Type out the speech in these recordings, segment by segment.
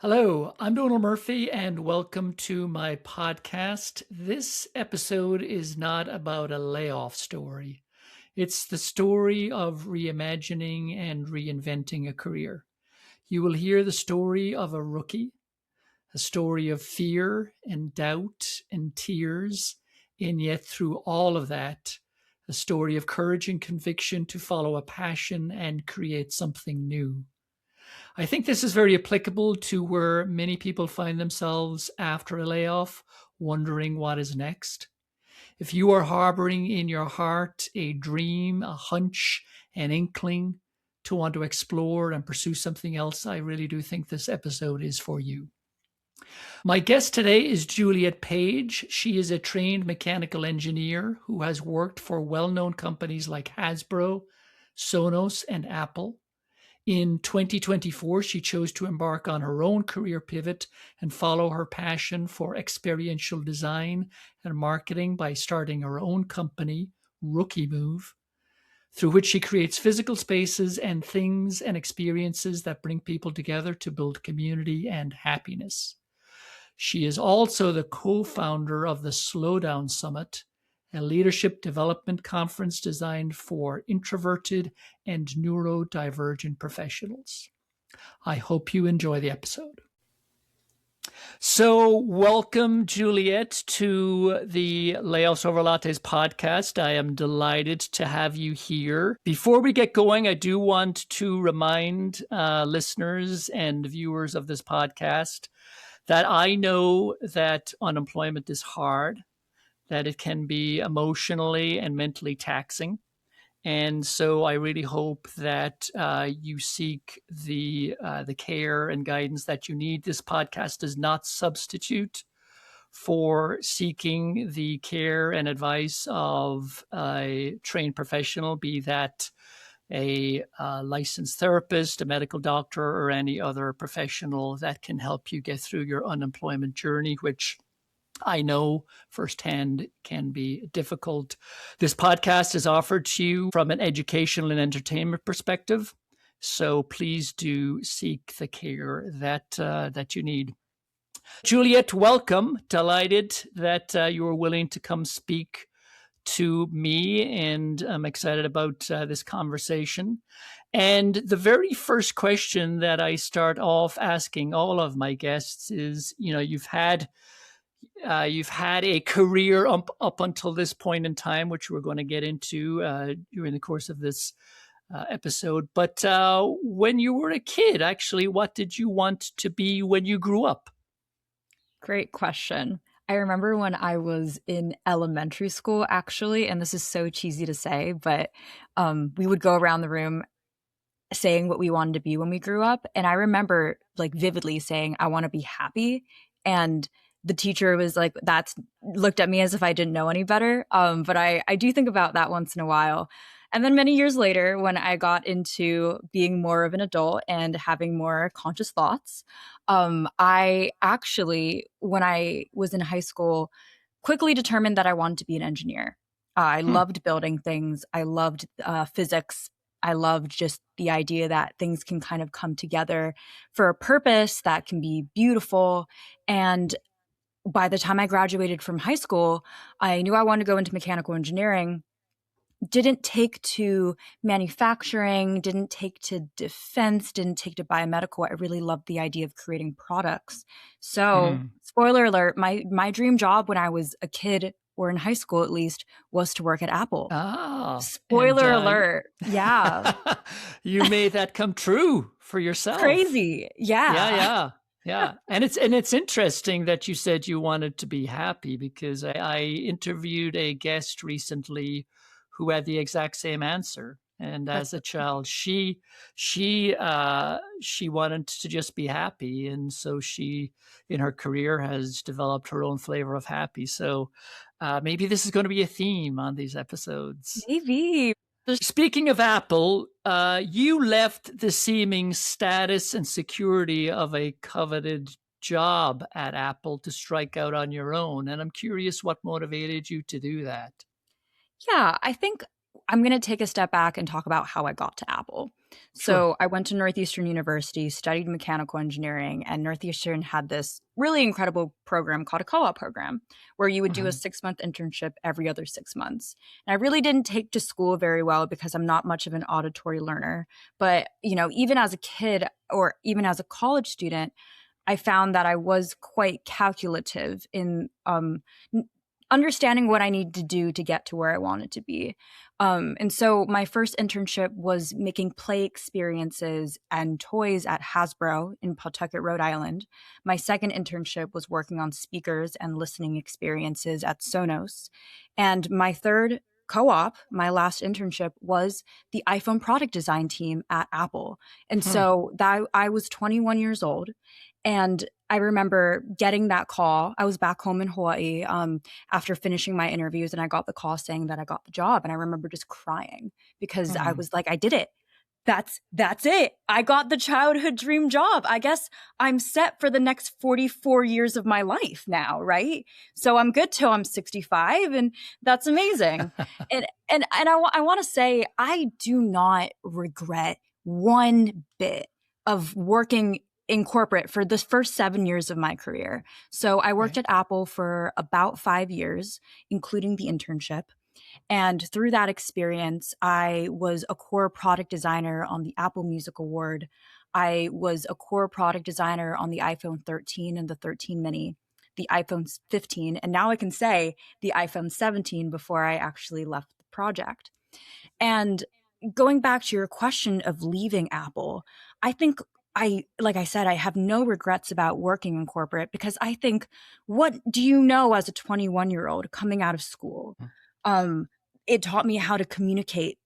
Hello, I'm Donald Murphy, and welcome to my podcast. This episode is not about a layoff story. It's the story of reimagining and reinventing a career. You will hear the story of a rookie, a story of fear and doubt and tears, and yet through all of that, a story of courage and conviction to follow a passion and create something new. I think this is very applicable to where many people find themselves after a layoff, wondering what is next. If you are harboring in your heart a dream, a hunch, an inkling to want to explore and pursue something else, I really do think this episode is for you. My guest today is Juliette Paige. She is a trained mechanical engineer who has worked for well-known companies like Hasbro, Sonos, and Apple. In 2024, she chose to embark on her own career pivot and follow her passion for experiential design and marketing by starting her own company, Rookie Move, through which she creates physical spaces and things and experiences that bring people together to build community and happiness. She is also the co-founder of the Slowdown Summit, a leadership development conference designed for introverted and neurodivergent professionals. I hope you enjoy the episode. So welcome, Juliette, to the Layoffs Over Lattes podcast. I am delighted to have you here. Before we get going, I do want to remind listeners and viewers of this podcast that I know that unemployment is hard, that it can be emotionally and mentally taxing. And so I really hope that you seek the care and guidance that you need. This podcast does not substitute for seeking the care and advice of a trained professional, be that a licensed therapist, a medical doctor, or any other professional that can help you get through your unemployment journey, which I know firsthand can be difficult. This podcast is offered to you from an educational and entertainment perspective, so please do seek the care that you need. Juliette, welcome. Delighted that you were willing to come speak to me, and I'm excited about this conversation. And the very first question that I start off asking all of my guests is, you've had a career up until this point in time, which we're going to get into during the course of this episode. But when you were a kid, actually, what did you want to be when you grew up? Great question. I remember when I was in elementary school, actually, and this is so cheesy to say, but we would go around the room saying what we wanted to be when we grew up. And I remember vividly saying, I want to be happy. And the teacher was like, looked at me as if I didn't know any better. But I do think about that once in a while. And then many years later, when I got into being more of an adult and having more conscious thoughts, I actually, when I was in high school, quickly determined that I wanted to be an engineer. I loved building things. I loved physics. I loved just the idea that things can kind of come together for a purpose that can be beautiful. And by the time I graduated from high school, I knew I wanted to go into mechanical engineering. Didn't take to manufacturing, didn't take to defense, didn't take to biomedical. I really loved the idea of creating products. So, spoiler alert, my dream job when I was a kid, or in high school at least, was to work at Apple. Oh, spoiler alert. Yeah. You made that come true for yourself. Crazy. Yeah. Yeah. And it's interesting that you said you wanted to be happy, because I interviewed a guest recently who had the exact same answer. And as a child, she wanted to just be happy. And so she, in her career, has developed her own flavor of happy. So maybe this is going to be a theme on these episodes. Maybe. Speaking of Apple, you left the seeming status and security of a coveted job at Apple to strike out on your own. And I'm curious what motivated you to do that. Yeah, I think I'm going to take a step back and talk about how I got to Apple. Sure. So I went to Northeastern University, studied mechanical engineering, and Northeastern had this really incredible program called a co-op program where you would do a 6-month internship every other 6 months. And I really didn't take to school very well because I'm not much of an auditory learner. But, even as a kid or even as a college student, I found that I was quite calculative in understanding what I need to do to get to where I wanted to be. And so my first internship was making play experiences and toys at Hasbro in Pawtucket, Rhode Island. My second internship was working on speakers and listening experiences at Sonos. And my third co-op, my last internship, was the iPhone product design team at Apple. And so I was 21 years old. And I remember getting that call. I was back home in Hawaii after finishing my interviews, and I got the call saying that I got the job. And I remember just crying because I was like, I did it. That's it. I got the childhood dream job. I guess I'm set for the next 44 years of my life now, right? So I'm good till I'm 65, and that's amazing. and I want to say I do not regret one bit of working in corporate for the first 7 years of my career. So I worked at Apple for about 5 years, including the internship. And through that experience, I was a core product designer on the Apple Music Award. I was a core product designer on the iPhone 13 and the 13 mini, the iPhone 15, and now I can say the iPhone 17 before I actually left the project. And going back to your question of leaving Apple, I think like I said, I have no regrets about working in corporate because I think, what do you know as a 21-year-old coming out of school? It taught me how to communicate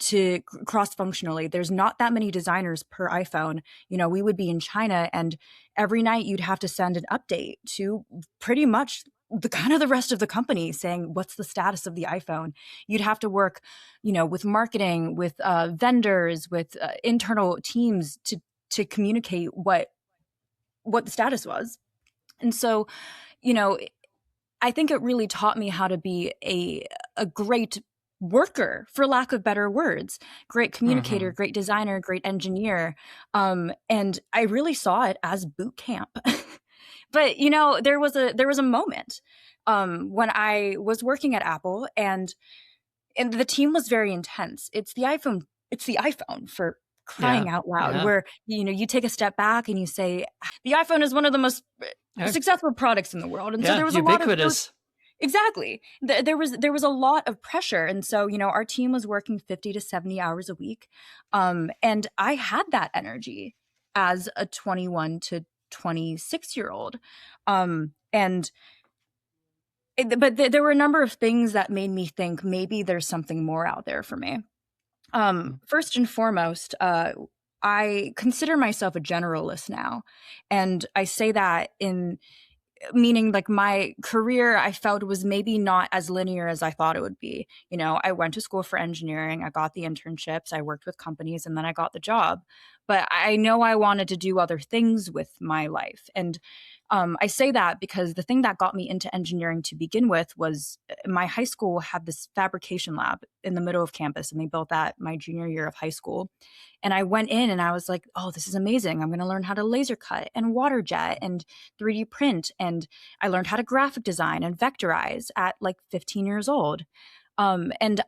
to cross-functionally. There's not that many designers per iPhone. We would be in China, and every night you'd have to send an update to pretty much the rest of the company saying, what's the status of the iPhone? You'd have to work, with marketing, with vendors, with internal teams to communicate what the status was. And so, I think it really taught me how to be a great worker, for lack of better words, great communicator, great designer, great engineer. And I really saw it as boot camp. But, there was a moment when I was working at Apple, and the team was very intense. It's the iPhone, for crying out loud, where, you take a step back and you say, the iPhone is one of the most successful products in the world. And so there was ubiquitous. a lot of exactly. There was a lot of pressure. And so, our team was working 50 to 70 hours a week. And I had that energy as a 21 to 26-year-old. But there were a number of things that made me think maybe there's something more out there for me. First and foremost, I consider myself a generalist now. And I say that in meaning like my career, I felt was maybe not as linear as I thought it would be. I went to school for engineering, I got the internships, I worked with companies, and then I got the job. But I know I wanted to do other things with my life. And I say that because the thing that got me into engineering to begin with was my high school had this fabrication lab in the middle of campus, and they built that my junior year of high school. And I went in and I was like, oh, this is amazing. I'm going to learn how to laser cut and water jet and 3D print. And I learned how to graphic design and vectorize at like 15 years old. And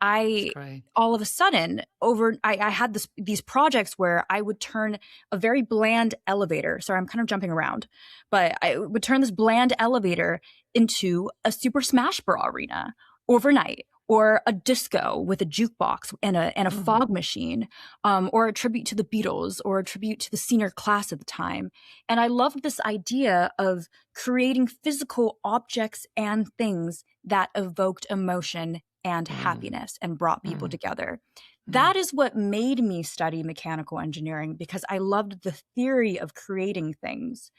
all of a sudden I had these projects where I would turn a very bland elevator. Sorry, I'm kind of jumping around, but I would turn this bland elevator into a Super Smash Bros. Arena overnight, or a disco with a jukebox and a fog machine, or a tribute to the Beatles, or a tribute to the senior class at the time. And I loved this idea of creating physical objects and things that evoked emotion and happiness and brought people together. That is what made me study mechanical engineering, because I loved the theory of creating things.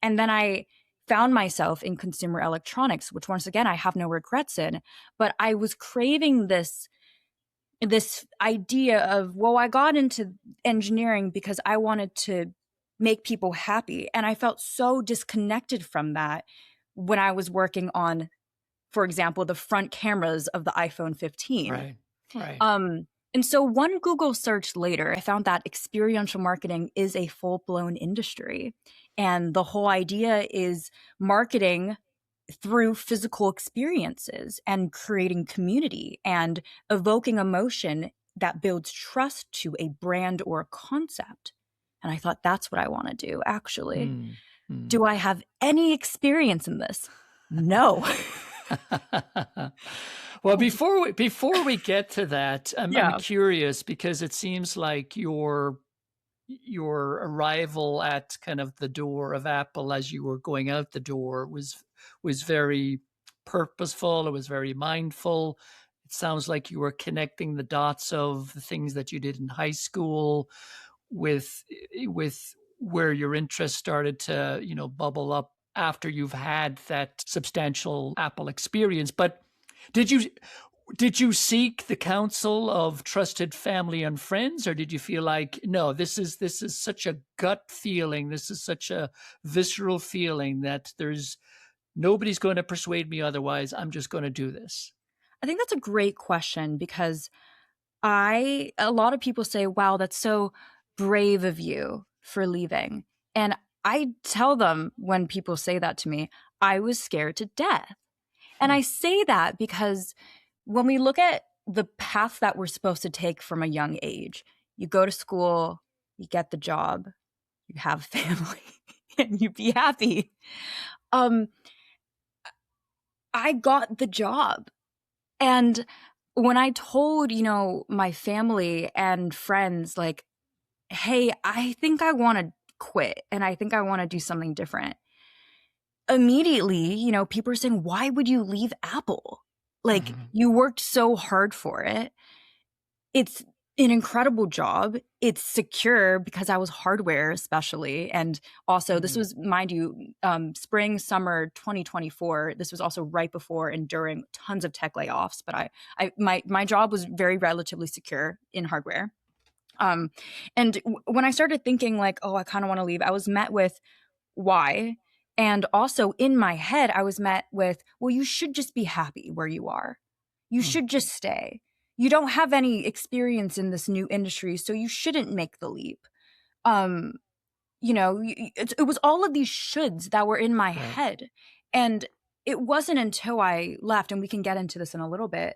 And then I found myself in consumer electronics, which once again, I have no regrets in, but I was craving this idea of, well, I got into engineering because I wanted to make people happy. And I felt so disconnected from that when I was working on, for example, the front cameras of the iPhone 15. Right. Right. And so one Google search later, I found that experiential marketing is a full-blown industry. And the whole idea is marketing through physical experiences and creating community and evoking emotion that builds trust to a brand or a concept. And I thought that's what I want to do, actually. Mm, mm. Do I have any experience in this? No. Well, before we get to that, I'm Yeah. curious because it seems like your arrival at kind of the door of Apple as you were going out the door was very purposeful. It was very mindful. It sounds like you were connecting the dots of the things that you did in high school with where your interest started to, bubble up after you've had that substantial Apple experience. But did you did you seek the counsel of trusted family and friends, or did you feel like, no, this is such a gut feeling, this is such a visceral feeling that there's nobody's going to persuade me otherwise, I'm just going to do this? I think that's a great question because a lot of people say, wow, that's so brave of you for leaving. And I tell them when people say that to me, I was scared to death. And I say that because when we look at the path that we're supposed to take from a young age, you go to school, you get the job, you have family, and you be happy. I got the job. And when I told, my family and friends, like, hey, I think I want to quit and I think I want to do something different. Immediately, people are saying, why would you leave Apple? Like, you worked so hard for it. It's an incredible job. It's secure because I was hardware, especially. And also, this was, mind you, spring, summer 2024. This was also right before and during tons of tech layoffs. But my job was very relatively secure in hardware. And when I started thinking like, oh, I kind of want to leave, I was met with why. And also in my head, I was met with, well, you should just be happy where you are. You should just stay. You don't have any experience in this new industry, so you shouldn't make the leap. It was all of these shoulds that were in my head. And it wasn't until I left, and we can get into this in a little bit,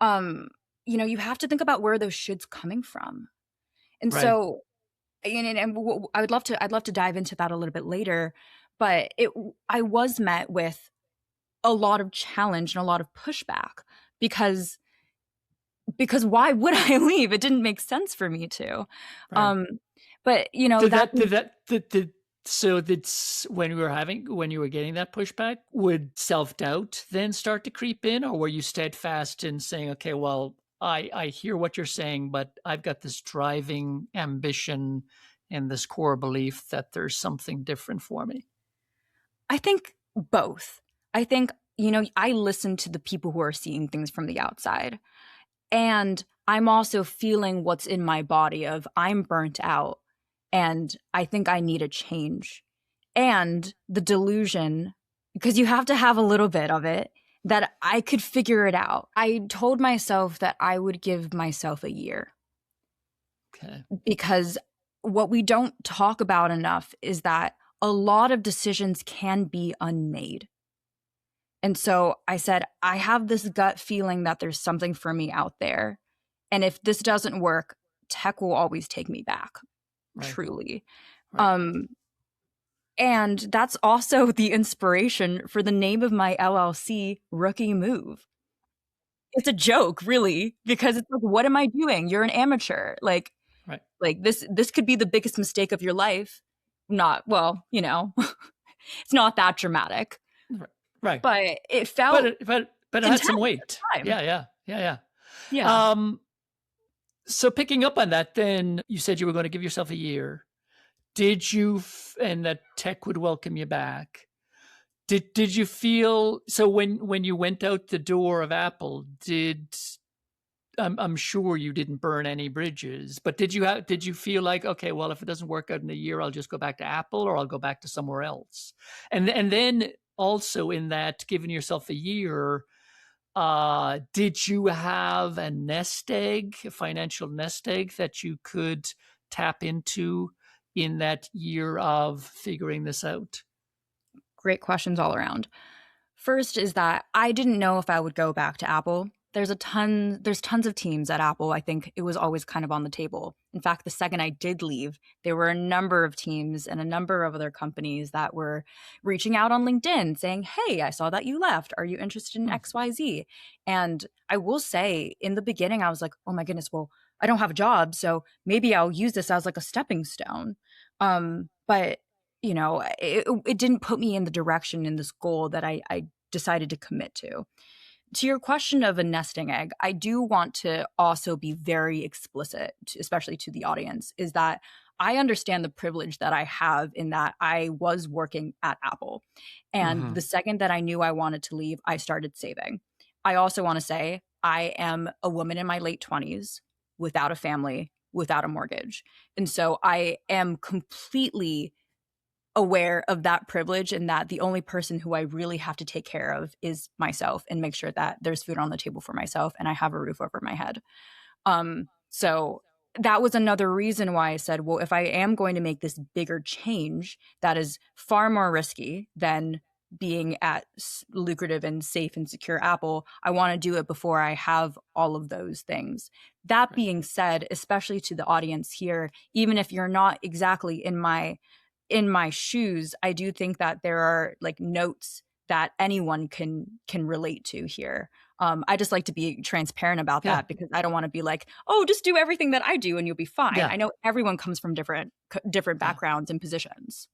you have to think about where those shoulds coming from. And so, and I'd love to dive into that a little bit later, but I was met with a lot of challenge and a lot of pushback because why would I leave? It didn't make sense for me to. But when you were getting that pushback, would self-doubt then start to creep in, or were you steadfast in saying, okay, well, I hear what you're saying, but I've got this driving ambition and this core belief that there's something different for me? I think both. I think, I listen to the people who are seeing things from the outside. And I'm also feeling what's in my body of I'm burnt out and I think I need a change. And the delusion, because you have to have a little bit of it, that I could figure it out. I told myself that I would give myself a year. Okay. Because what we don't talk about enough is that a lot of decisions can be unmade. And so I said, I have this gut feeling that there's something for me out there. And if this doesn't work, tech will always take me back, truly. And that's also the inspiration for the name of my LLC, Rookie Move. It's a joke, really, because it's like, what am I doing? You're an amateur. Like this could be the biggest mistake of your life. Not, well, it's not that dramatic. Right. But it felt but it had some weight. Yeah. So picking up on that, then you said you were going to give yourself a year. Did you, and that tech would welcome you back? Did you feel, so when you went out the door of Apple, I'm sure you didn't burn any bridges, but did you feel like, okay, well, if it doesn't work out in a year, I'll just go back to Apple or I'll go back to somewhere else? And then also in that, giving yourself a year, did you have a nest egg, a financial nest egg that you could tap into in that year of figuring this out? Great questions all around. First is that I didn't know if I would go back to Apple. There's tons of teams at Apple. I think it was always kind of on the table. In fact, the second I did leave, there were a number of teams and a number of other companies that were reaching out on LinkedIn saying, "Hey, I saw that you left. Are you interested in Hmm. XYZ?" And I will say in the beginning, I was like, "Oh my goodness, well, I don't have a job, so maybe I'll use this as like a stepping stone." But it didn't put me in the direction in this goal that I decided to commit to. To your question of a nesting egg, I do want to also be very explicit, especially to the audience, is that I understand the privilege that I have in that I was working at Apple. And Mm-hmm. the second that I knew I wanted to leave, I started saving. I also want to say I am a woman in my late 20s without a family, without a mortgage. And so I am completely aware of that privilege and that the only person who I really have to take care of is myself and make sure that there's food on the table for myself and I have a roof over my head. So that was another reason why I said, well, if I am going to make this bigger change that is far more risky than being at lucrative and safe and secure Apple, I want to do it before I have all of those things. That Right. being said, especially to the audience here, even if you're not exactly in my shoes, I do think that there are like notes that anyone can relate to here. I just like to be transparent about Yeah. that because I don't want to be like, oh, just do everything that I do and you'll be fine. Yeah. I know everyone comes from different Yeah. backgrounds and positions.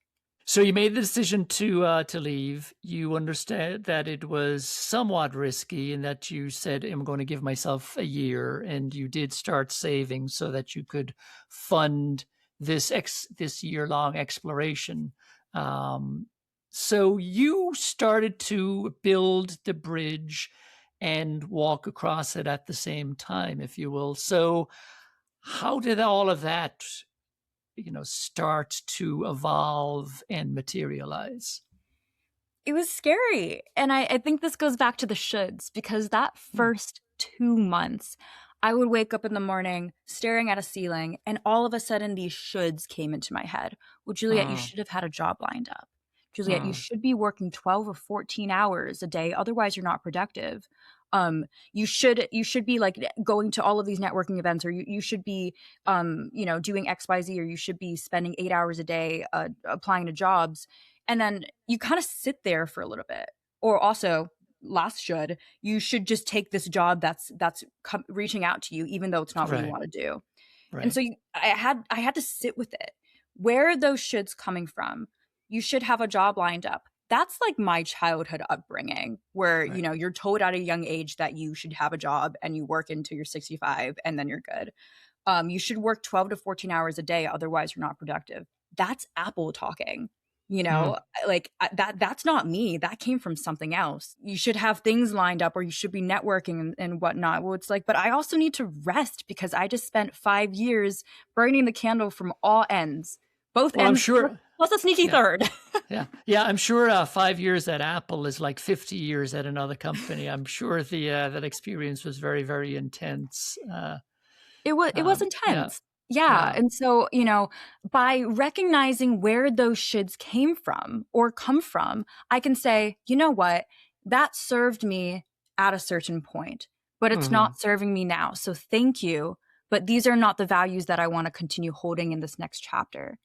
So you made the decision to leave. You understand that it was somewhat risky, and that you said, "I'm going to give myself a year," and you did start saving so that you could fund this year-long exploration. Um, so you started to build the bridge and walk across it at the same time, if you will. So how did all of that start to evolve and materialize? It was scary. And I think this goes back to the shoulds because that Mm. first 2 months, I would wake up in the morning staring at a ceiling, and all of a sudden these shoulds came into my head. Well, Juliette, you Mm. should have had a job lined up. Juliette, you Mm. should be working 12 or 14 hours a day. Otherwise, you're not productive. You should be like going to all of these networking events, or you should be doing XYZ, or you should be spending 8 hours a day applying to jobs. And then you kind of sit there for a little bit. Or also, you should just take this job that's reaching out to you, even though it's not what you Right. want to do. And Right. so I had to sit with it. Where are those shoulds coming from? You should have a job lined up. That's like my childhood upbringing, where Right. you're told at a young age that you should have a job and you work until you're 65 and then you're good. You should work 12 to 14 hours a day, otherwise you're not productive. That's Apple talking. Mm. That's not me. That came from something else. You should have things lined up, or you should be networking and whatnot. Well, it's like, but I also need to rest because I just spent 5 years burning the candle from all ends, both Well, I'm ends, sure. plus a sneaky Yeah. third. Yeah. I'm sure 5 years at Apple is like 50 years at another company. I'm sure the that experience was very, very intense. It was Yeah. intense. Yeah, Yeah. and so, by recognizing where those shoulds came from or come from, I can say, "You know what? That served me at a certain point, but it's Hmm. not serving me now. So thank you, but these are not the values that I wanna continue holding in this next chapter."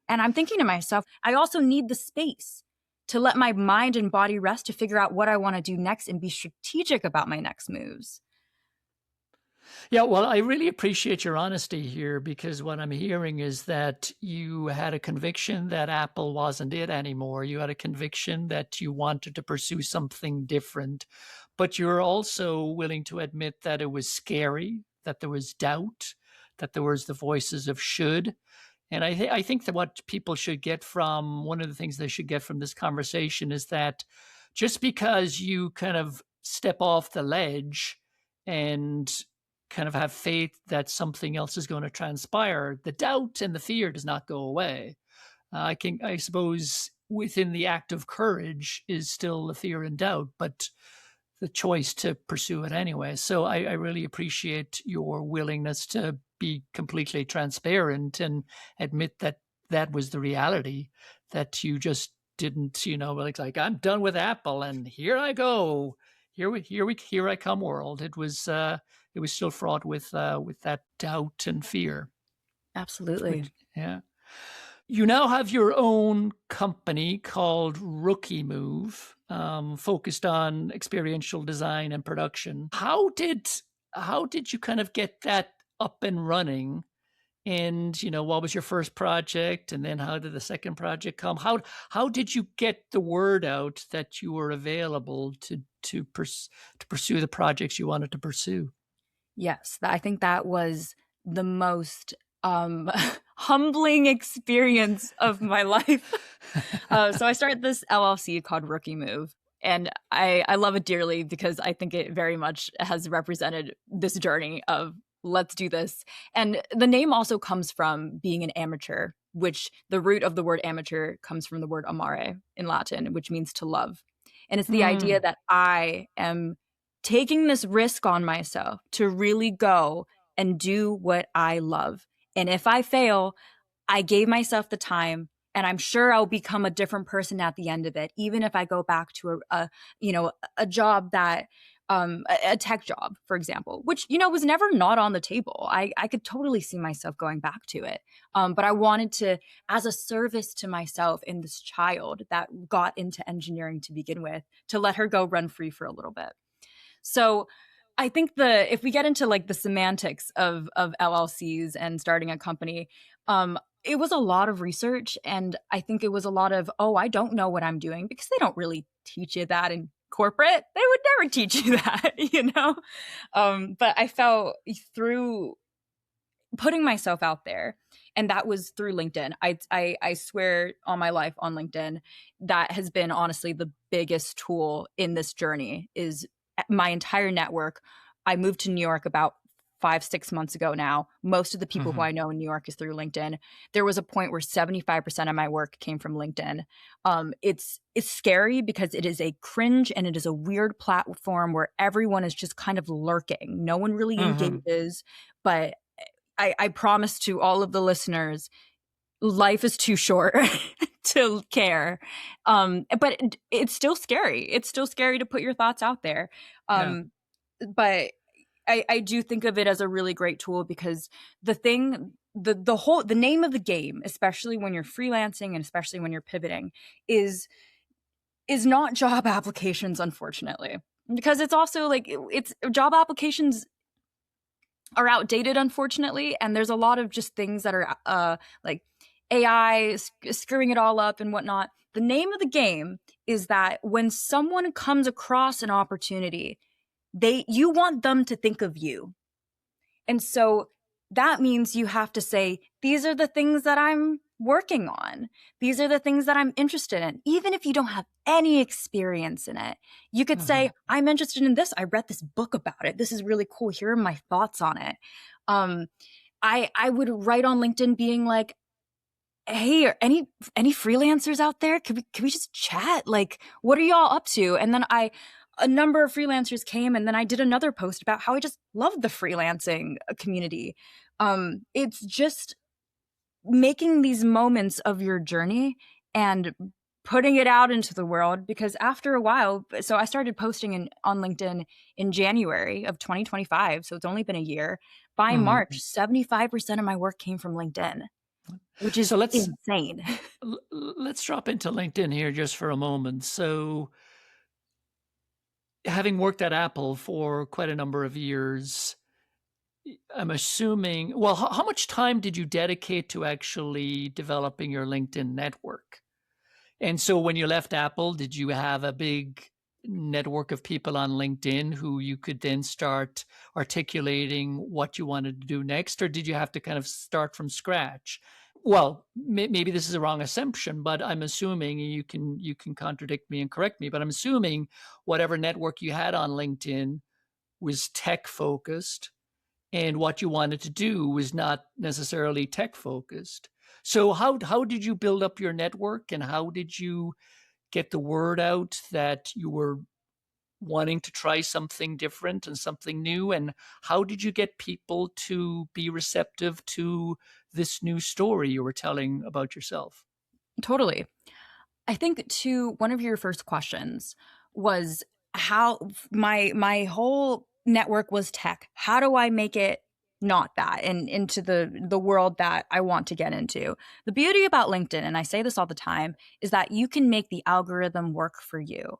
And I'm thinking to myself, I also need the space to let my mind and body rest to figure out what I wanna do next and be strategic about my next moves. Yeah, well, I really appreciate your honesty here, because what I'm hearing is that you had a conviction that Apple wasn't it anymore. You had a conviction that you wanted to pursue something different, but you're also willing to admit that it was scary, that there was doubt, that there was the voices of should. And I think that what people should get from one of the things they should get from this conversation is that just because you kind of step off the ledge and kind of have faith that something else is going to transpire, the doubt and the fear does not go away. I suppose within the act of courage is still the fear and doubt, but the choice to pursue it anyway. So I really appreciate your willingness to be completely transparent and admit that that was the reality, that you just didn't, like I'm done with Apple and here I go. Here I come world. It was still fraught with that doubt and fear. Absolutely. Yeah. You now have your own company called Rookie Move, focused on experiential design and production. How did you kind of get that up and running? And what was your first project, and then how did the second project come? How did you get the word out that you were available to pursue the projects you wanted to pursue? Yes, I think that was the most humbling experience of my life. So I started this LLC called Rookie Move. And I love it dearly because I think it very much has represented this journey of let's do this. And the name also comes from being an amateur, which the root of the word amateur comes from the word amare in Latin, which means to love. And it's the idea that I am taking this risk on myself to really go and do what I love. And if I fail, I gave myself the time, and I'm sure I'll become a different person at the end of it, even if I go back to a job that a tech job, for example, which was never not on the table. I could totally see myself going back to it, but I wanted to, as a service to myself and this child that got into engineering to begin with, to let her go run free for a little bit. So I think if we get into like the semantics of LLCs and starting a company, it was a lot of research, and I think it was a lot of, I don't know what I'm doing, because they don't really teach you that in corporate. They would never teach you that, But I felt through putting myself out there, and that was through LinkedIn. I swear on my life, on LinkedIn, that has been honestly the biggest tool in this journey. Is my entire network. I moved to New York about 5-6 months ago now. Most of the people who I know in New York is through LinkedIn. There was a point where 75% of my work came from LinkedIn. It's scary because it is a cringe and it is a weird platform where everyone is just kind of lurking. No one really engages, but I promise to all of the listeners, life is too short to care. But it's still scary. It's still scary to put your thoughts out there. But I do think of it as a really great tool, because the name of the game, especially when you're freelancing and especially when you're pivoting, is not job applications, unfortunately, because it's also like it's job applications are outdated, unfortunately, and there's a lot of just things that are like AI screwing it all up and whatnot. The name of the game is that when someone comes across an opportunity, you want them to think of you. And so that means you have to say, these are the things that I'm working on. These are the things that I'm interested in. Even if you don't have any experience in it, you could say, I'm interested in this. I read this book about it. This is really cool. Here are my thoughts on it. I would write on LinkedIn being like, hey, are any freelancers out there? Could we just chat? Like, what are y'all up to? And then a number of freelancers came, and then I did another post about how I just love the freelancing community. It's just making these moments of your journey and putting it out into the world, because after a while, so I started posting on LinkedIn in January of 2025. So it's only been a year. By March, 75% of my work came from LinkedIn, which is insane. Let's drop into LinkedIn here just for a moment. So having worked at Apple for quite a number of years, I'm assuming, well, how much time did you dedicate to actually developing your LinkedIn network? And so when you left Apple, did you have a big network of people on LinkedIn who you could then start articulating what you wanted to do next? Or did you have to kind of start from scratch? Well, maybe this is a wrong assumption, but I'm assuming, you can contradict me and correct me, but I'm assuming whatever network you had on LinkedIn was tech focused, and what you wanted to do was not necessarily tech focused. So how did you build up your network, and how did you get the word out that you were wanting to try something different and something new. And how did you get people to be receptive to this new story you were telling about yourself? Totally. I think to one of your first questions was how my whole network was tech. How do I make it not that and into the world that I want to get into? The beauty about LinkedIn, and I say this all the time, is that you can make the algorithm work for you.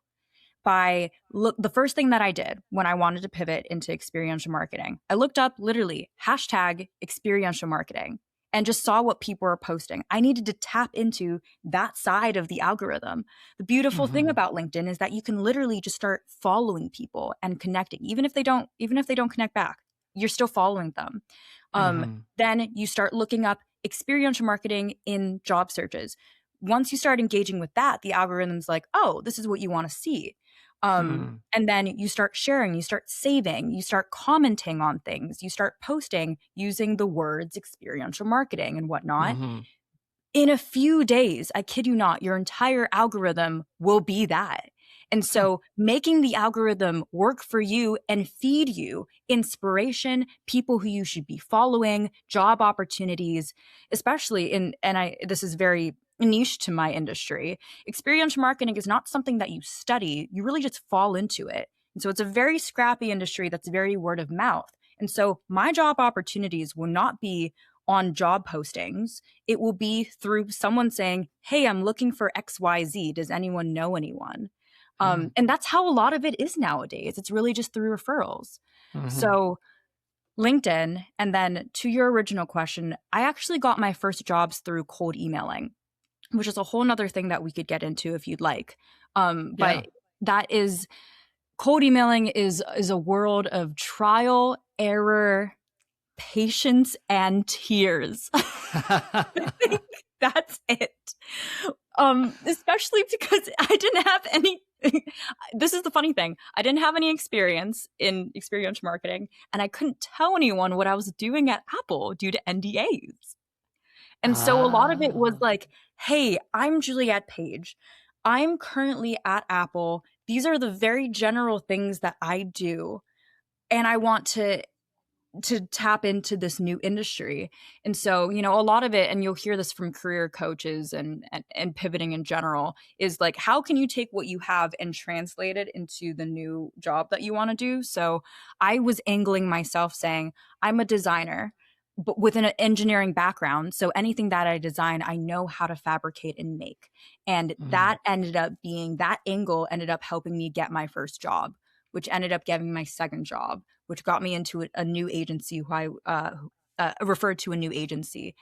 The first thing that I did when I wanted to pivot into experiential marketing, I looked up literally hashtag experiential marketing and just saw what people were posting. I needed to tap into that side of the algorithm. The beautiful thing Mm-hmm. about LinkedIn is that you can literally just start following people and connecting, even if they don't connect back. You're still following them. Mm-hmm. Then you start looking up experiential marketing in job searches. Once you start engaging with that, the algorithm's like, oh, this is what you want to see. Mm-hmm. And then you start sharing, you start saving, you start commenting on things, you start posting using the words experiential marketing and whatnot. Mm-hmm. In a few days, I kid you not, your entire algorithm will be that. And so making the algorithm work for you and feed you inspiration, people who you should be following, job opportunities, especially this is very niche to my industry. Experiential marketing is not something that you study, you really just fall into it. And so it's a very scrappy industry that's very word of mouth. And so my job opportunities will not be on job postings. It will be through someone saying, hey, I'm looking for XYZ. Does anyone know anyone? And that's how a lot of it is nowadays. It's really just through referrals. Mm-hmm. So LinkedIn, and then to your original question, I actually got my first jobs through cold emailing, which is a whole nother thing that we could get into if you'd like. Yeah. But that is cold emailing is a world of trial, error, patience, and tears. I think that's it. Especially because I didn't have any. This is the funny thing. I didn't have any experience in experiential marketing, and I couldn't tell anyone what I was doing at Apple due to NDAs. And so a lot of it was Ah. like, hey, I'm Juliette Paige. I'm currently at Apple. These are the very general things that I do. And I want to tap into this new industry. And so, a lot of it, and you'll hear this from career coaches and pivoting in general, is like, how can you take what you have and translate it into the new job that you want to do? So I was angling myself saying, I'm a designer, but with an engineering background. So anything that I design, I know how to fabricate and make. And Mm. that angle ended up helping me get my first job, which ended up getting my second job, which got me into a new agency who I referred to a new agency.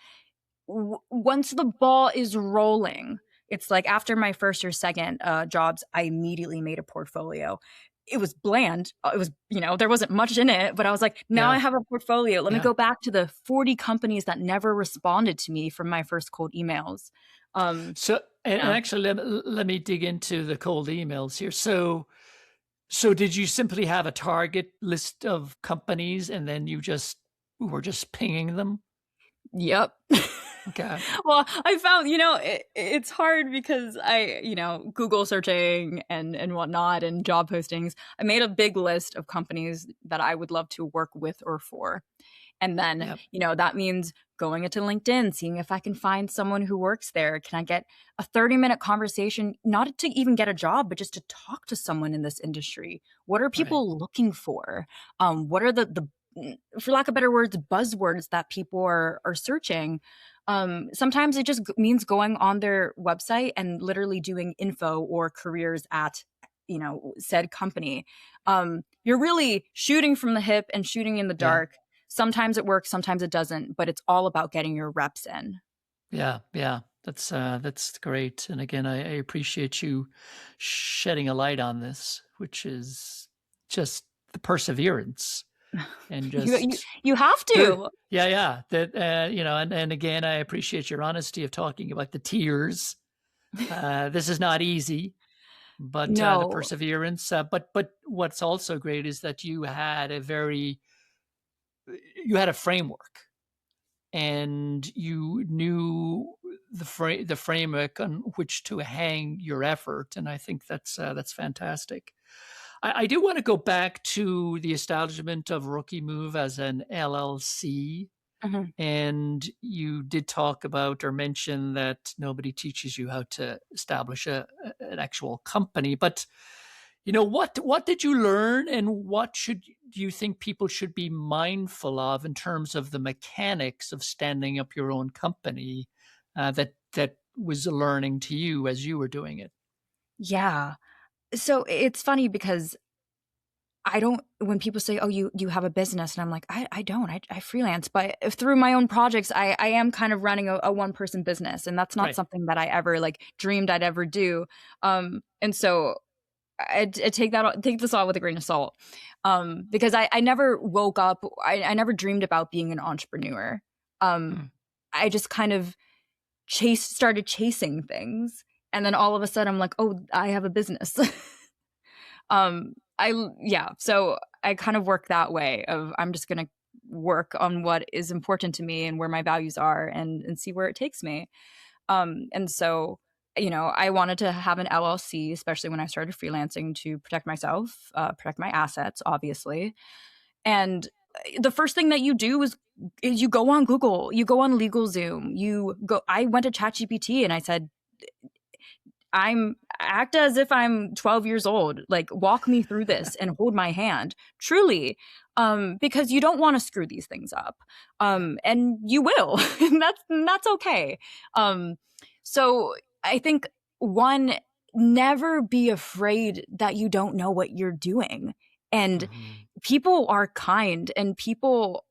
Once the ball is rolling, it's like after my first or second jobs, I immediately made a portfolio. It was bland. It was, there wasn't much in it, but I was like, now I Yeah. have a portfolio. Let me Yeah. go back to the 40 companies that never responded to me from my first cold emails. So, and Yeah. actually, let me dig into the cold emails here. So did you simply have a target list of companies and then you just were just pinging them? Yep. Okay. Well, I found, it's hard because Google searching and whatnot and job postings, I made a big list of companies that I would love to work with or for. And then, Yep. that means going into LinkedIn, seeing if I can find someone who works there. Can I get a 30-minute conversation, not to even get a job, but just to talk to someone in this industry? What are Right. people looking for? What are the for lack of better words, buzzwords that people are searching? Sometimes it just means going on their website and literally doing info or careers at said company. You're really shooting from the hip and shooting in the Yeah. dark. Sometimes it works, sometimes it doesn't, but it's all about getting your reps in. Yeah. Yeah. That's great. And again, I appreciate you shedding a light on this, which is just the perseverance and You you, just you have per to. yeah, yeah. That and again, I appreciate your honesty of talking about the tears. This is not easy, but the No. perseverance. But what's also great is that you had a framework and you knew the framework on which to hang your effort, and I think that's fantastic. I do want to go back to the establishment of Rookie Move as an LLC. Mhm. And you did talk about or mention that nobody teaches you how to establish an actual company. But what did you learn, and what do you think people should be mindful of in terms of the mechanics of standing up your own company that was a learning to you as you were doing it? Yeah. So it's funny because I don't when people say, "Oh, you have a business," and I'm like, "I don't. I freelance." But through my own projects, I am kind of running a one-person business, and that's not Right. something that I ever, like, dreamed I'd ever do. And so I take this all with a grain of salt, because I never woke up I never dreamed about being an entrepreneur. Um, Hmm. I just kind of started chasing things, and then all of a sudden, I'm like, "Oh, I have a business." Yeah, so I kind of work that way of I'm just gonna work on what is important to me and where my values are and see where it takes me. And so, I wanted to have an LLC, especially when I started freelancing to protect myself, protect my assets, obviously. And the first thing that you do is you go on Google, you go on LegalZoom, I went to ChatGPT and I said, I'm act as if I'm 12 years old. Like, walk me through this and hold my hand. Truly. Because you don't want to screw these things up. And you will. And that's okay. Um, so I think one, never be afraid that you don't know what you're doing. And Hmm. people are kind, and people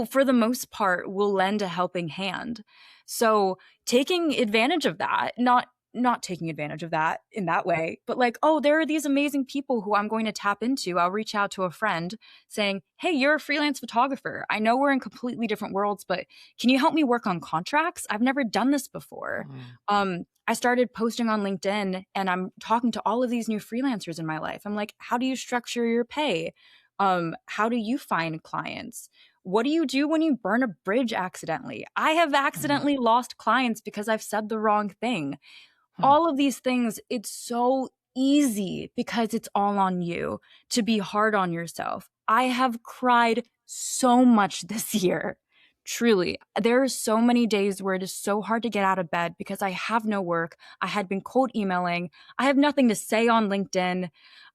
for the most part will lend a helping hand. So taking advantage of that, not taking advantage of that in that way, but like, oh, there are these amazing people who I'm going to tap into. I'll reach out to a friend saying, "Hey, you're a freelance photographer. I know we're in completely different worlds, but can you help me work on contracts? I've never done this before." Hmm. I started posting on LinkedIn, and I'm talking to all of these new freelancers in my life. I'm like, "How do you structure your pay? How do you find clients? What do you do when you burn a bridge accidentally?" I have Hmm. accidentally lost clients because I've said the wrong thing. Hmm. All of these things, it's so easy because it's all on you to be hard on yourself. I have cried so much this year. Truly, there are so many days where it is so hard to get out of bed because I have no work. I had been cold emailing. I have nothing to say on LinkedIn.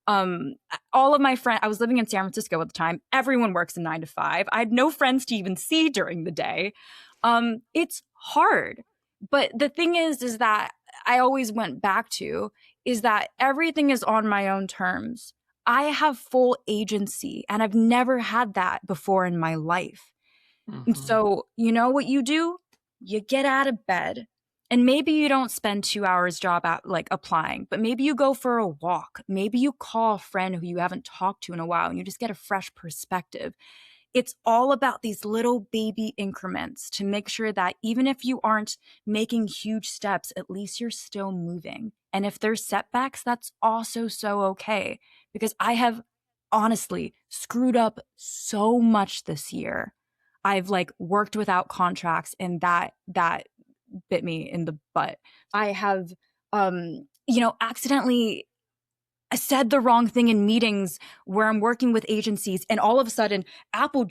Um, all of my friends, I was living in San Francisco at the time. Everyone works a 9 to 5. I had no friends to even see during the day. It's hard. But the thing is that I always went back to is that everything is on my own terms. I have full agency, and I've never had that before in my life. And Hmm. so, you know what you do? You get out of bed. And maybe you don't spend 2 hours like applying, but maybe you go for a walk. Maybe you call a friend who you haven't talked to in a while and you just get a fresh perspective. It's all about these little baby increments to make sure that even if you aren't making huge steps, at least you're still moving. And if there's setbacks, that's also so okay. Because I have honestly screwed up so much this year. I've like worked without contracts, and that bit me in the butt. I have accidentally I said the wrong thing in meetings where I'm working with agencies, and all of a sudden, Apple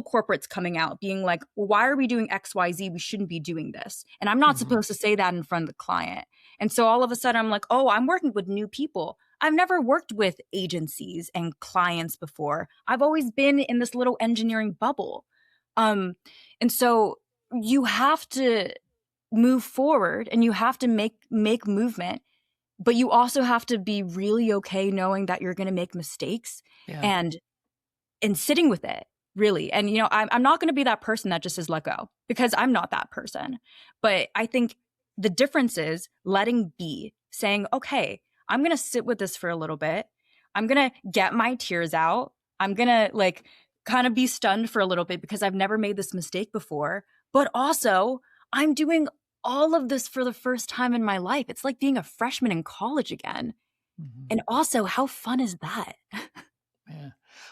corporate's coming out being like, "Well, why are we doing XYZ? We shouldn't be doing this." And I'm not Hmm. supposed to say that in front of the client. And so all of a sudden, I'm like, "Oh, I'm working with new people. I've never worked with agencies and clients before. I've always been in this little engineering bubble." Um, and so you have to move forward, and you have to make movement, but you also have to be really okay knowing that you're gonna make mistakes Yeah. and sitting with it, really. And, I'm not gonna be that person that just says, "Let go," because I'm not that person. But I think the difference is letting be, saying, "Okay, I'm gonna sit with this for a little bit. I'm gonna get my tears out. I'm gonna, like, kinda be stunned for a little bit because I've never made this mistake before, but also, I'm doing all of this for the first time in my life." It's like being a freshman in college again. Hmm. And also, how fun is that? Yeah.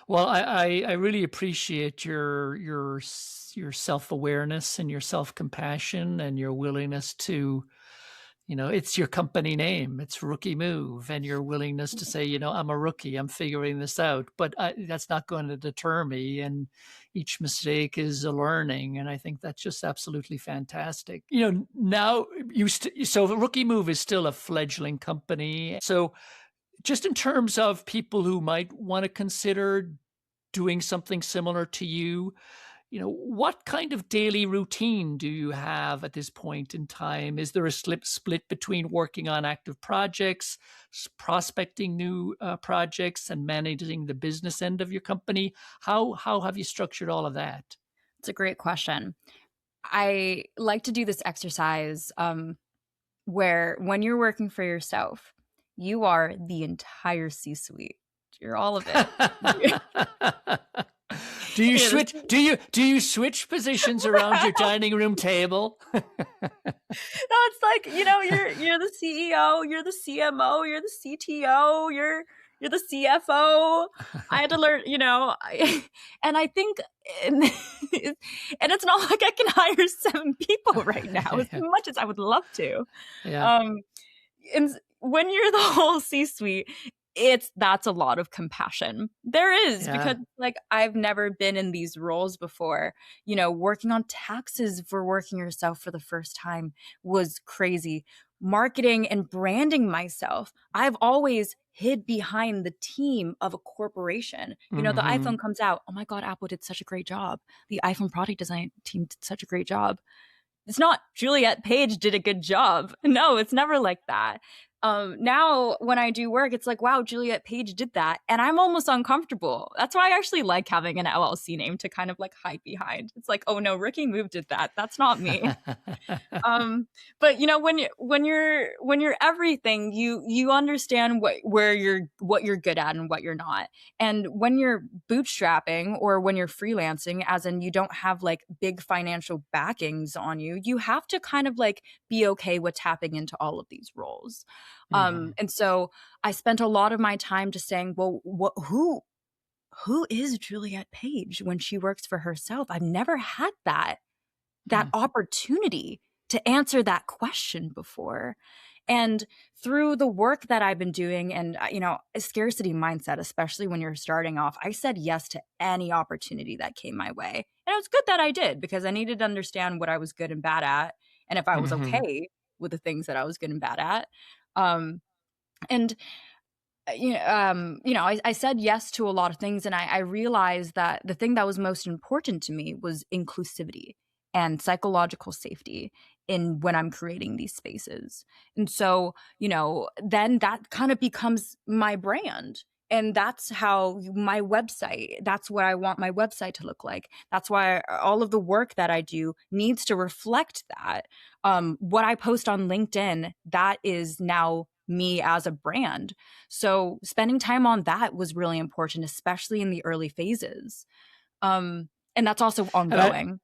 Well, I really appreciate your self awareness and your self compassion and your willingness to It's your company name. It's Rookie Move, and your willingness to say, I'm a rookie. I'm figuring this out, but that's not going to deter me. And each mistake is a learning, and I think that's just absolutely fantastic. Now so Rookie Move is still a fledgling company. So, just in terms of people who might want to consider doing something similar to you, what kind of daily routine do you have at this point in time? Is there a split between working on active projects, prospecting new projects, and managing the business end of your company? How have you structured all of that? It's a great question. I like to do this exercise where when you're working for yourself, you are the entire C-suite. You're all of it. Do you switch? Do you switch positions around your dining room table? No, it's like, you're the CEO, you're the CMO, you're the CTO, you're the CFO. I had to learn, and I think, and it's not like I can hire 7 people right now, as much as I would love to. Yeah. And when you're the whole C-suite, that's a lot of compassion. There is, because I've never been in these roles before. Working on taxes for working yourself for the first time was crazy. Marketing and branding myself, I've always hid behind the team of a corporation. The iPhone comes out. Oh my God, Apple did such a great job. The iPhone product design team did such a great job. It's not Juliette Paige did a good job. No, it's never like that. Now when I do work, it's like, wow, Juliette Paige did that. And I'm almost uncomfortable. That's why I actually like having an LLC name to kind of hide behind. It's like, oh no, Rookie Move did that. That's not me. But when you're everything, you understand what you're good at and what you're not. And when you're bootstrapping or when you're freelancing, as in you don't have big financial backings on you, you have to kind of be okay with tapping into all of these roles. And so I spent a lot of my time just saying, well, who is Juliette Paige when she works for herself? I've never had that opportunity to answer that question before. And through the work that I've been doing and, a scarcity mindset, especially when you're starting off, I said yes to any opportunity that came my way. And it was good that I did, because I needed to understand what I was good and bad at, and if I was okay with the things that I was good and bad at. And I said yes to a lot of things, and I realized that the thing that was most important to me was inclusivity and psychological safety in when I'm creating these spaces. And so, then that kind of becomes my brand. And that's how my website, that's what I want my website to look like. That's why all of the work that I do needs to reflect that. What I post on LinkedIn, that is now me as a brand. So spending time on that was really important, especially in the early phases. And that's also ongoing.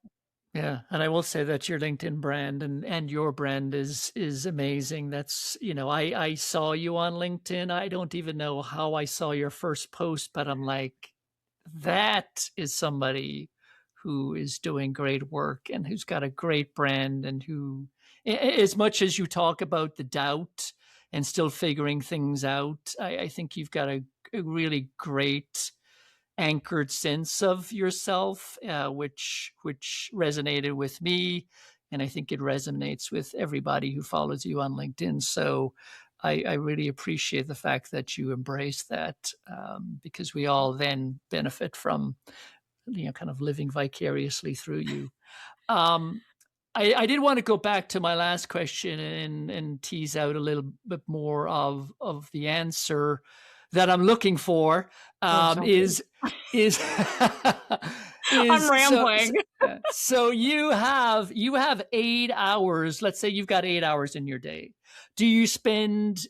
And I will say that your LinkedIn brand and your brand is amazing. That's, I saw you on LinkedIn. I don't even know how I saw your first post, but I'm like, that is somebody who is doing great work and who's got a great brand, and who, as much as you talk about the doubt and still figuring things out, I think you've got a really great anchored sense of yourself, which resonated with me, and I think it resonates with everybody who follows you on LinkedIn. So I really appreciate the fact that you embrace that, because we all then benefit from kind of living vicariously through you. I did want to go back to my last question and tease out a little bit more of the answer that I'm looking for. Is I'm rambling. So you have 8 hours. Let's say you've got 8 hours in your day. Do you spend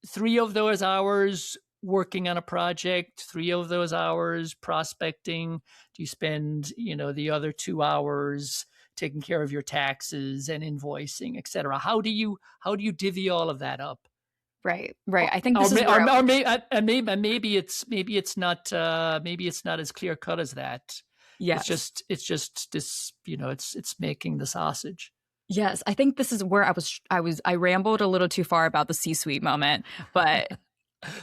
3 of those hours working on a project, 3 of those hours prospecting? Do you spend, the other 2 hours taking care of your taxes and invoicing, et cetera? How do you divvy all of that up? Right. I think this is maybe it's not as clear cut as that. Yes. It's just this, it's making the sausage. Yes, I think this is where I rambled a little too far about the C-suite moment, but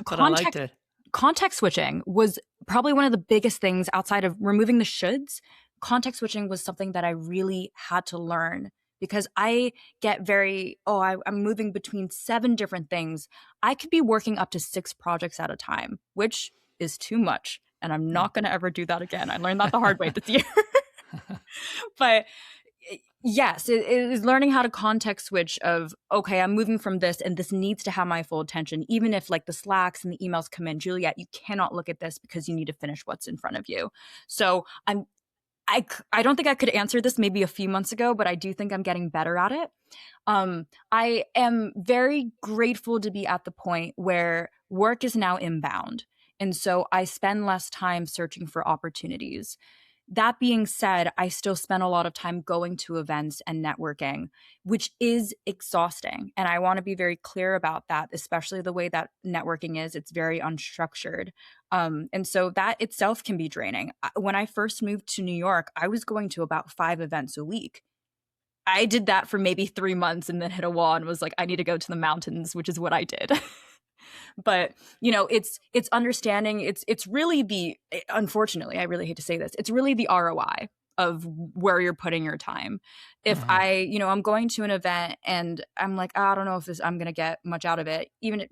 But I liked context it. context switching was probably one of the biggest things outside of removing the shoulds. Context switching was something that I really had to learn because I get I'm moving between 7 different things. I could be working up to 6 projects at a time, which is too much. And I'm Mm. not going to ever do that again. I learned that the hard way this year. But yes, it is learning how to context switch of, okay, I'm moving from this and this needs to have my full attention. Even if like the Slacks and the emails come in, Juliette, you cannot look at this because you need to finish what's in front of you. So I don't think I could answer this maybe a few months ago, but I do think I'm getting better at it. I am very grateful to be at the point where work is now inbound. And so I spend less time searching for opportunities. That being said, I still spend a lot of time going to events and networking, which is exhausting. And I want to be very clear about that, especially the way that networking is. It's very unstructured. And so that itself can be draining. When I first moved to New York, I was going to about 5 events a week. I did that for maybe 3 months and then hit a wall and was like, I need to go to the mountains, which is what I did. But it's understanding, it's really the, unfortunately, I really hate to say this, it's really the ROI of where you're putting your time. If Uh-huh. I'm going to an event and I'm like, I don't know if I'm going to get much out of it, even if,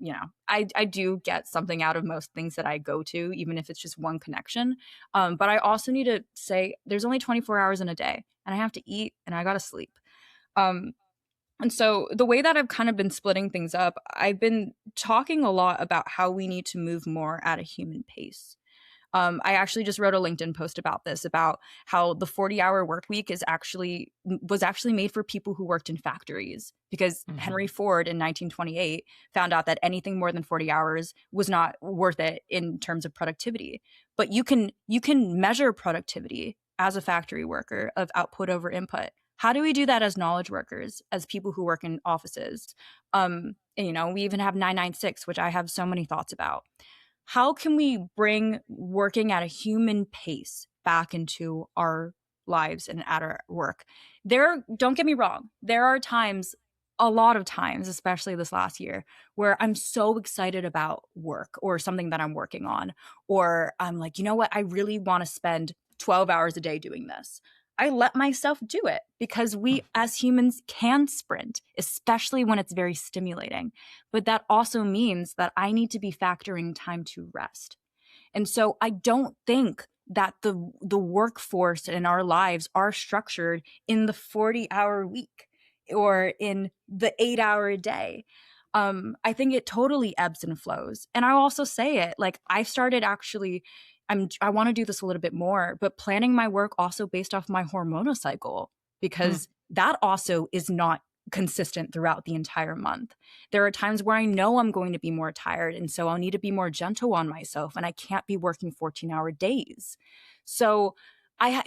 I do get something out of most things that I go to, even if it's just one connection. But I also need to say there's only 24 hours in a day and I have to eat and I got to sleep. um, and so the way that I've kind of been splitting things up, I've been talking a lot about how we need to move more at a human pace. I actually just wrote a LinkedIn post about this, about how the 40-hour work week was actually made for people who worked in factories, because Mhm. Henry Ford in 1928 found out that anything more than 40 hours was not worth it in terms of productivity. But you can measure productivity as a factory worker of output over input. How do we do that as knowledge workers, as people who work in offices? And, we even have 996, which I have so many thoughts about. How can we bring working at a human pace back into our lives and at our work? Don't get me wrong, there are times, a lot of times, especially this last year, where I'm so excited about work or something that I'm working on, or I'm like, you know what, I really want to spend 12 hours a day doing this. I let myself do it because we as humans can sprint, especially when it's very stimulating. But that also means that I need to be factoring time to rest. And so I don't think that the workforce in our lives are structured in the 40-hour week or in the 8-hour day. I think it totally ebbs and flows. And I also say it, like, I've started actually, I want to do this a little bit more, but planning my work also based off my hormonal cycle, Hmm. because that also is not consistent throughout the entire month. There are times where I know I'm going to be more tired, and so I'll need to be more gentle on myself, and I can't be working 14-hour days. So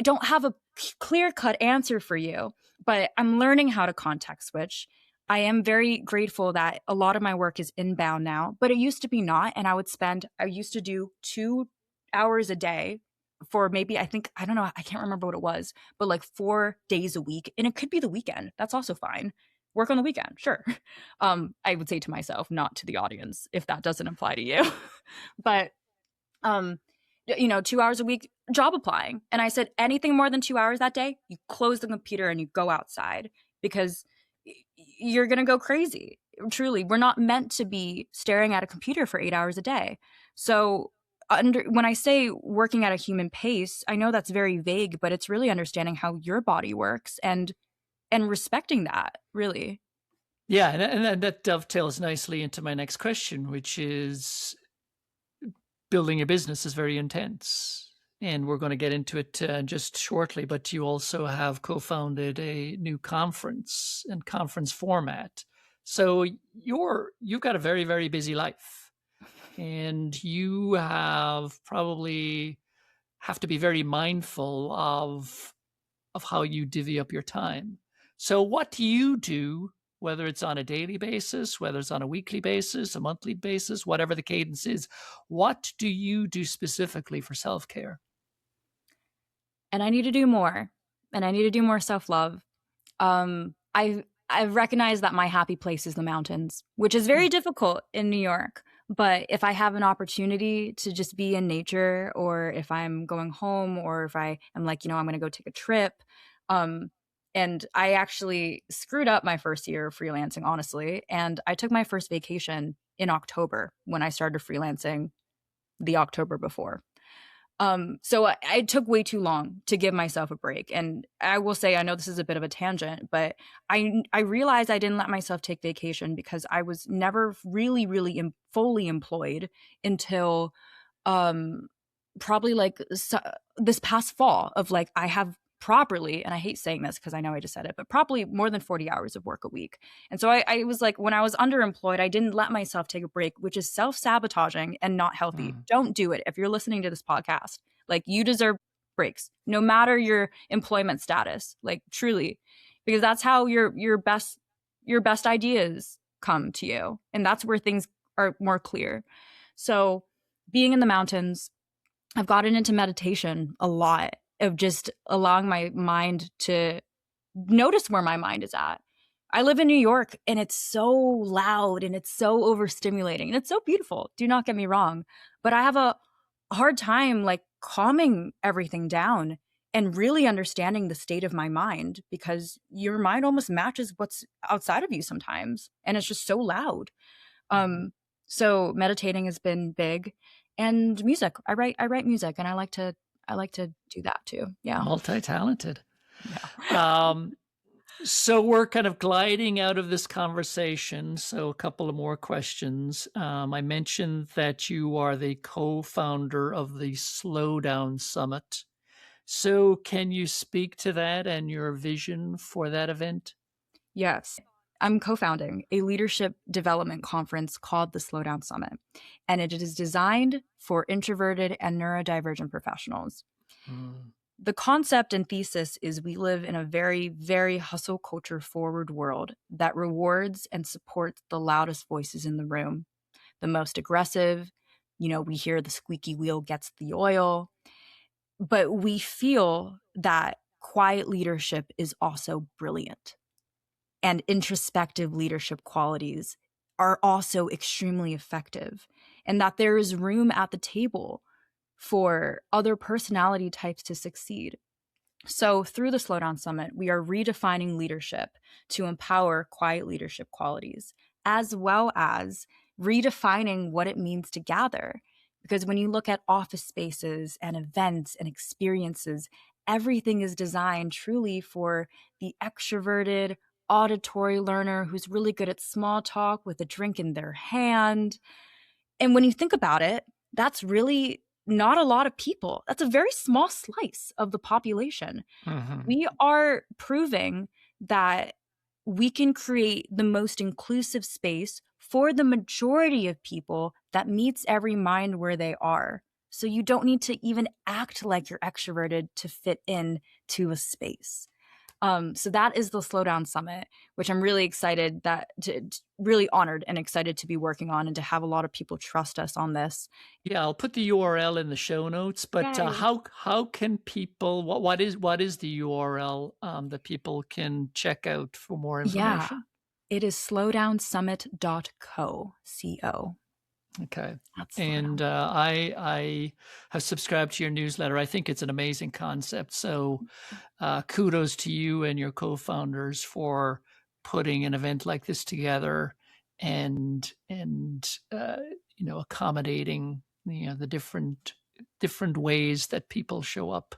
don't have a clear cut answer for you, but I'm learning how to context switch. I am very grateful that a lot of my work is inbound now, but it used to be not. And I used to do 2 hours a day for maybe, I don't know, I can't remember what it was, but like 4 days a week. And it could be the weekend. That's also fine. Work on the weekend, sure. I would say to myself, not to the audience, if that doesn't apply to you. But 2 hours a week job applying. And I said, anything more than 2 hours that day, you close the computer and you go outside, because you're going to go crazy. Truly, we're not meant to be staring at a computer for 8 hours a day. So, when I say working at a human pace, I know that's very vague, but it's really understanding how your body works and respecting that, really. Yeah, and that dovetails nicely into my next question, which is building a business is very intense. And we're going to get into it just shortly, but you also have co-founded a new conference and conference format. So you've got a very, very busy life, and you probably have to be very mindful of how you divvy up your time. So what do you do, whether it's on a daily basis, whether it's on a weekly basis, a monthly basis, whatever the cadence is, what do you do specifically for self-care? And I need to do more. And I need to do more self love. I've recognized that my happy place is the mountains, which is very difficult in New York. But if I have an opportunity to just be in nature, or if I'm going home, or if I am like, I'm going to go take a trip. And I actually screwed up my first year of freelancing, honestly. And I took my first vacation in October when I started freelancing the October before. So I took way too long to give myself a break. And I will say, I know this is a bit of a tangent, but I realized I didn't let myself take vacation because I was never really fully employed until probably like this past fall of like, I have properly, and I hate saying this because I know I just said it, but probably more than 40 hours of work a week. And so I was like, when I was underemployed, I didn't let myself take a break, which is self-sabotaging and not healthy. Don't do it. If you're listening to this podcast, like, you deserve breaks, no matter your employment status, like, truly, because that's how your best ideas come to you. And that's where things are more clear. So being in the mountains, I've gotten into meditation a lot, of just allowing my mind to notice where my mind is at. I live in New York and it's so loud and it's so overstimulating and it's so beautiful. Do not get me wrong. But I have a hard time like calming everything down and really understanding the state of my mind, because your mind almost matches what's outside of you sometimes. And it's just so loud. So meditating has been big, and music. I write music, and I like to do that too. Yeah. Multi-talented. Yeah. So we're kind of gliding out of this conversation. So a couple of more questions. I mentioned that you are the co-founder of the Slowdown Summit. So can you speak to that and your vision for that event? Yes. I'm co-founding a leadership development conference called the Slowdown Summit, and it is designed for introverted and neurodivergent professionals. The concept and thesis is we live in a very, very hustle culture forward world that rewards and supports the loudest voices in the room, the most aggressive. We hear the squeaky wheel gets the oil, but we feel that quiet leadership is also brilliant. And introspective leadership qualities are also extremely effective, and that there is room at the table for other personality types to succeed. So through the Slowdown Summit, we are redefining leadership to empower quiet leadership qualities, as well as redefining what it means to gather. Because when you look at office spaces and events and experiences, everything is designed truly for the extroverted, auditory learner who's really good at small talk with a drink in their hand. And when you think about it, that's really not a lot of people. That's a very small slice of the population. We are proving that we can create the most inclusive space for the majority of people that meets every mind where they are. So you don't need to even act like you're extroverted to fit in to a space. So that is the Slowdown Summit, which I'm really excited really honored and excited to be working on, and to have a lot of people trust us on this. Yeah, I'll put the URL in the show notes. But how can people? What is the URL that people can check out for more information? Yeah, it is slowdownsummit.co. Co. Okay. And I have subscribed to your newsletter. I think it's an amazing concept. So kudos to you and your co-founders for putting an event like this together, and accommodating the different ways that people show up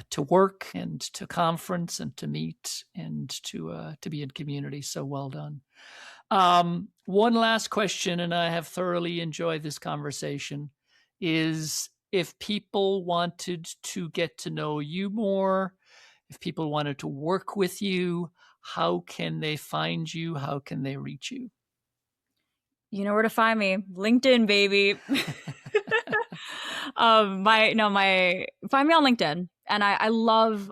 to work and to conference and to meet and to be in community. So well done. One last question, and I have thoroughly enjoyed this conversation, is if people wanted to get to know you more, if people wanted to work with you, how can they find you? How can they reach you? You know where to find me. LinkedIn, baby. Find me on LinkedIn. And I love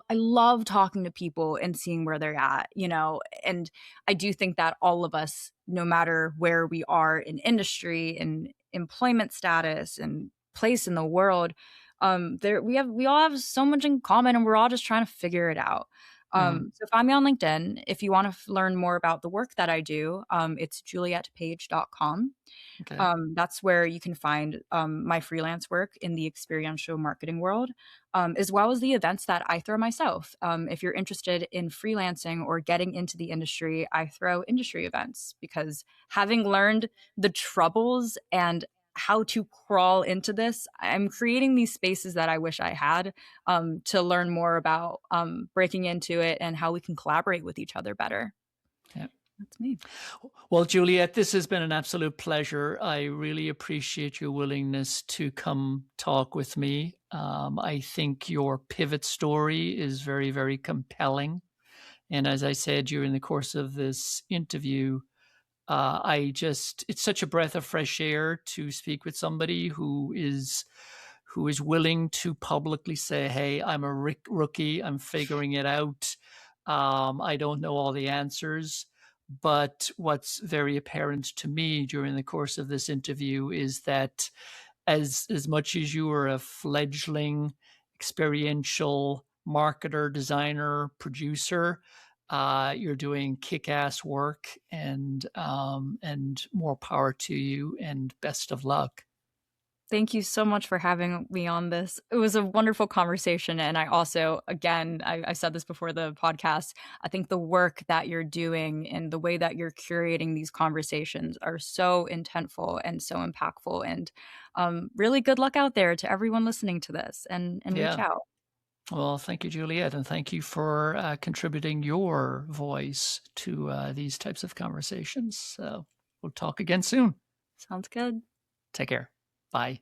talking to people and seeing where they're at, and I do think that all of us, no matter where we are in industry and employment status and place in the world, we all have so much in common, and we're all just trying to figure it out. So find me on LinkedIn. If you want to learn more about the work that I do, it's juliettepage.com. Okay. That's where you can find my freelance work in the experiential marketing world, as well as the events that I throw myself. If you're interested in freelancing or getting into the industry, I throw industry events because having learned the troubles and how to crawl into this, I'm creating these spaces that I wish I had to learn more about breaking into it and how we can collaborate with each other better. Yeah. That's me. Well, Juliette, this has been an absolute pleasure. I really appreciate your willingness to come talk with me. I think your pivot story is very, very compelling. And as I said during the course of this interview, it's such a breath of fresh air to speak with somebody who is willing to publicly say, hey, I'm a rookie, I'm figuring it out. I don't know all the answers. But what's very apparent to me during the course of this interview is that as much as you are a fledgling experiential marketer, designer, producer, you're doing kick-ass work, and more power to you, and best of luck. Thank you so much for having me on this. It was a wonderful conversation. And I also, again, I said this before the podcast, I think the work that you're doing and the way that you're curating these conversations are so intentful and so impactful. And really good luck out there to everyone listening to this, and reach Yeah. out. Well, thank you, Juliette, and thank you for contributing your voice to these types of conversations. So we'll talk again soon. Sounds good. Take care. Bye.